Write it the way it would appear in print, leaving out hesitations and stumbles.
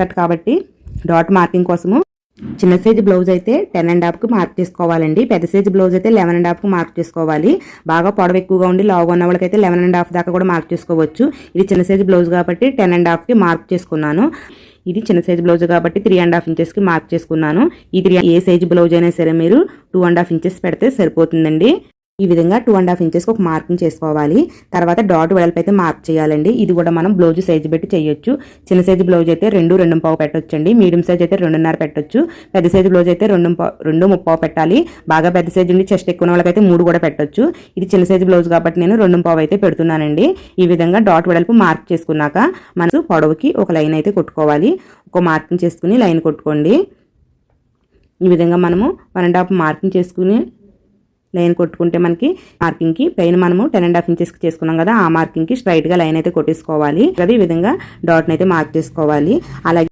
Cut కాబట్టి dot marking కోసము చిన్న సైజు బ్లౌజ్ అయితే 10.5కి మార్క్ చేసుకోవాలండి. పెద్ద సైజు బ్లౌజ్ అయితే 11.5కి మార్క్ చేసుకోవాలి. బాగా పొడవు ఎక్కువగా ఉండి లావుగా ఉన్న వాళ్ళకైతే 11.5 దాకా కూడా మార్క్ చేసుకోవచ్చు. ఇది చిన్న సైజు బ్లౌజ్ కాబట్టి 10.5కి మార్క్ చేసుకున్నాను. ఇది చిన్న సైజు బ్లౌజ్ కాబట్టి 3.5 ఇంచెస్కి మార్క్ చేసుకున్నాను. ఇది ఏ సైజు బ్లౌజ్ అయినా సరే మీరు 2.5 ఇంచెస్ పెడితే సరిపోతుందండి. ఈ విధంగా 2.5 ఇంచెస్కి ఒక మార్కింగ్ చేసుకోవాలి. తర్వాత డాట్ వెడల్పు అయితే మార్క్ చేయాలండి. ఇది కూడా మనం బ్లౌజ్ సైజు పెట్టి చేయొచ్చు. చిన్న సైజు బ్లౌజ్ అయితే 2.25 పెట్టొచ్చండి. మీడియం సైజ్ అయితే 2.5 పెట్టొచ్చు. పెద్ద సైజు బ్లౌజ్ అయితే 2.30 పెట్టాలి. బాగా పెద్ద సైజు ఉండి చెస్ట్ ఎక్కువ వాళ్ళకైతే 3 కూడా పెట్టొచ్చు. ఇది చిన్న సైజు బ్లౌజ్ కాబట్టి నేను 2.25 అయితే పెడుతున్నానండి. ఈ విధంగా డాట్ వెడల్పు మార్క్ చేసుకున్నాక మనం పొడవుకి ఒక లైన్ అయితే కొట్టుకోవాలి. ఒక మార్కింగ్ చేసుకుని లైన్ కొట్టుకోండి. ఈ విధంగా మనము 1.5 మార్కింగ్ చేసుకుని లైన్ కొట్టుకుంటే మనకి మార్కింగ్కి పైన మనము 10.5 ఇంచెస్కి చేసుకున్నాం కదా, ఆ మార్కింగ్కి స్ట్రైట్గా లైన్ అయితే కొట్టేసుకోవాలి. ఈ విధంగా డాట్ని అయితే మార్క్ చేసుకోవాలి. అలాగే